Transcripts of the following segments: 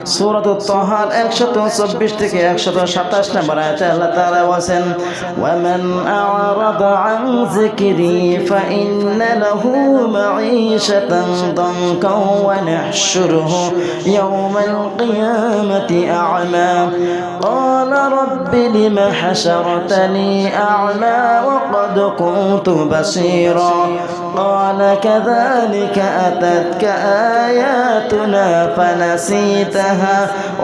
সূরাতুত তাহার 124 থেকে 127 নম্বর আয়াতে আল্লাহ তাআলা বলেন, ওয়া মান আ'রাদা আন যিকরি ফাইন্না লাহু মাঈশাতান দানকা ওয়া নাহশুরুহু ইয়াওমাল কিয়ামাতি আ'মা ক্বালা রাব্বি লিমা হাশারতানি আ'মা ওয়া ক্বাদ কুনতু বাসীরা ক্বালা কাযালিকা আতাতকা আয়াতুনা ফানাসিতাহা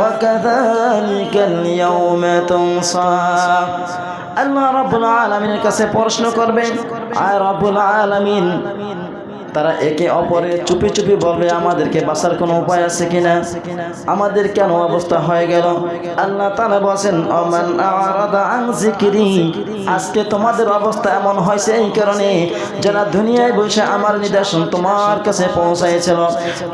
وكذلك اليوم تنسى আল্লাহ রাব্বুল আলামিনের কাছে প্রশ্ন করবেন। আর রাব্বুল আলামিন তারা একে অপরের চুপি চুপি বলবে, আমাদেরকে বাঁচার কোনো উপায় আছে কিনা, আমাদের কেন অবস্থা হয়ে গেল। আল্লাহ তাআলা বলেন, ওমান আ'রাদা আন যিকরি, আজকে তোমাদের অবস্থা এমন হয়েছে এই কারণে যারা দুনিয়ায় বসে আমার নিদর্শন তোমার কাছে পৌঁছাইছিল,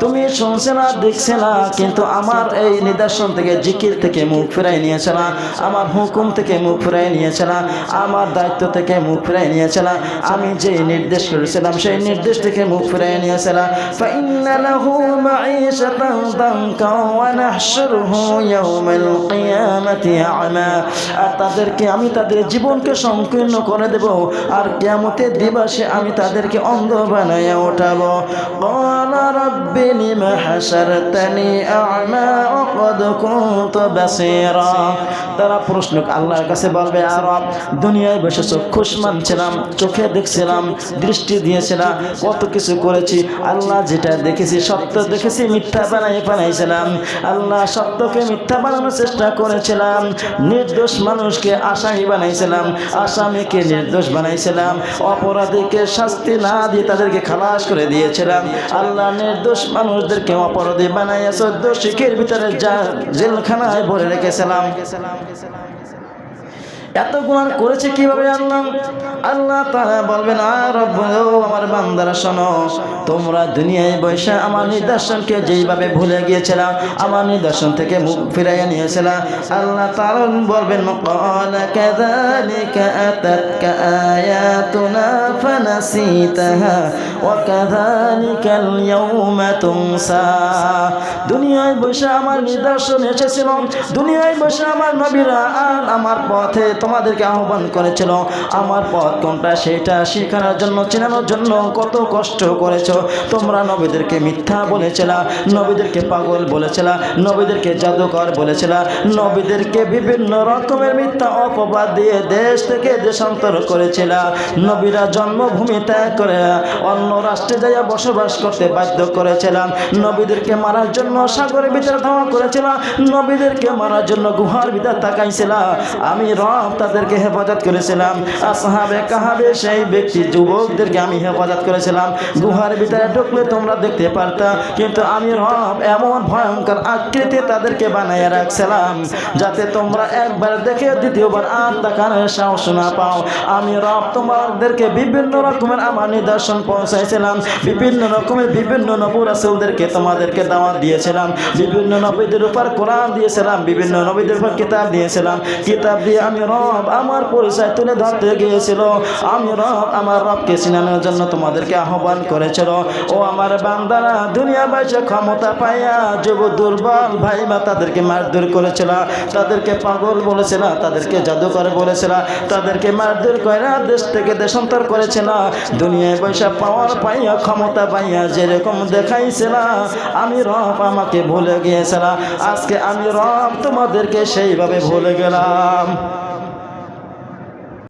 তুমি শুনছে না দেখছে না, কিন্তু আমার এই নিদর্শন থেকে জিকির থেকে মুখ ফিরাই নিয়েছে না, আমার হুকুম থেকে মুখ ফিরাই নিয়েছে না, আমার দায়িত্ব থেকে মুখ ফিরাই নিয়েছে না, আমি যে নির্দেশ করেছিলাম সেই নির্দেশ থেকে মুখ ফিরাই নিয়েছে না। ফাইন্না লাহু মাঈশাতান দানকা ওয়া নাহশুরুহু ইয়াওমাল কিয়ামাতি আ'মা, আর তাদেরকে আমি তাদের জীবনকে সংকীর্ণ করে দেব, আর কিয়ামতের দিবসে আমি তাদেরকে অন্ধ বানায়া উঠাবো। ক্বালা রাব্বি লিমা হাশারতানি আ'মা ওয়া ক্বাদ কুনতু বাসীরা, তারা প্রশ্ন আল্লাহর কাছে বলবে, আর দুনিয়ায় বসে চক্ষুষ্মান ছিলাম, চোখে দেখছিলাম, দৃষ্টি দিয়েছিলাম, কত কিছু করেছি, আল্লাহ যেটা দেখেছি সত্য দেখেছি, মিথ্যা বানাইছিলাম, আল্লাহ সত্যকে মিথ্যা বানানোর চেষ্টা করেছিলাম, নির্দোষ মানুষকে আসামি বানাইছিলাম, আসামিকে নির্দোষ বানাইছিলাম, অপরাধীকে শাস্তি না দিয়ে তাদেরকে খালাস করে দিয়েছিলাম, আল্লাহ নির্দোষ মানুষদেরকে অপরাধী বানাইয়া 14 শিখের ভিতরে জেলখানায় ভরে রেখেছিলাম। এত গুনাহ করেছে কিভাবে আল্লাহ তাআলা বলবেন, আর আমার বান্দারা শোনো, তোমরা দুনিয়ায় বসে আমার নিদর্শনকে যেইভাবে ভুলে গিয়েছিলা, আমার নিদর্শন থেকে মুখ ফিরাইয়া নিয়েছিলা, আল্লাহ তাআলা বলবেন, ক্বালা কাযালিকা আতাতকা আয়াতুনা ফানাসিতাহা ওয়া কাযালিকাল ইয়াওমা তুনসা, দুনিয়ায় বসে আমার নিদর্শন এসেছিল, দুনিয়ায় বসে আমার নবীরা আমার পথে তোমাদেরকে আহ্বান করেছিল, আমার পথ কোনটা সেটা শেখানোর জন্য, চেনানোর জন্য কত কষ্ট করেছো, তোমরা নবীদেরকে মিথ্যা বলেছিলা, নবীদেরকে পাগল বলেছিলা, নবীদেরকে জাদুকর বলেছিলা, নবীদেরকে বিভিন্ন রকমের মিথ্যা অপবাদ দিয়ে দেশ থেকে দেশান্তর করেছিলা, নবীরা জন্মভূমি ত্যাগ করে অন্য রাষ্ট্রে যাইয়া বসবাস করতে বাধ্য করেছিলাম, নবীদেরকে মারার জন্য সাগরের ভিতরে ধাওয়া করেছিলাম, নবীদেরকে মারার জন্য গুহার ভিতরে তাকাইছিলাম, আমি রব তাদেরকে হেফাজত করেছিলাম, আসহাবে কাহাবে সেই ব্যক্তি যুবকদেরকে আমি হেফাজত করেছিলাম, গুহার ভিতরে ঢুকলে তোমরা দেখতে পারতা, কিন্তু আমি রব এমন ভয়ঙ্কর আকৃতি তাদেরকে বানাইয়া রাখছিলাম যাতে তোমরা একবার দেখে দ্বিতীয়বার আর দেখার সাহস না পাও। আমি রব তোমাদেরকে বিভিন্ন রকমের আমার নিদর্শন পৌঁছাইছিলাম, বিভিন্ন রকমের বিভিন্ন নবী রাসূলদেরকে তোমাদেরকে দাওয়াত দিয়েছিলাম, বিভিন্ন নবীদের উপর কোরআন দিয়েছিলাম, বিভিন্ন নবীদের উপর কিতাব দিয়েছিলাম, কিতাব দিয়ে আমি রব আমার পরিচয় তুলে ধরতে গিয়েছিল, আমি রব আমার রবকে চিনানোর জন্য তোমাদেরকে আহ্বান করেছিল। ও আমার বান্দারা, দুনিয়া বসে ক্ষমতা পাইয়া যুব দুর্বল ভাই মা তাদেরকে মারধর করেছিল, তাদেরকে পাগল বলেছিল, তাদেরকে জাদুকর বলেছিল, তাদেরকে মারধর করে দেশ থেকে দেশান্তর করেছিল, দুনিয়ায় বসে পাওয়ার পাইয়া ক্ষমতা পাইয়া যেরকম দেখাইছিল, আমি রব আমাকে ভুলে গিয়েছিল, আজকে আমি রব তোমাদেরকে সেইভাবে ভুলে গেলাম।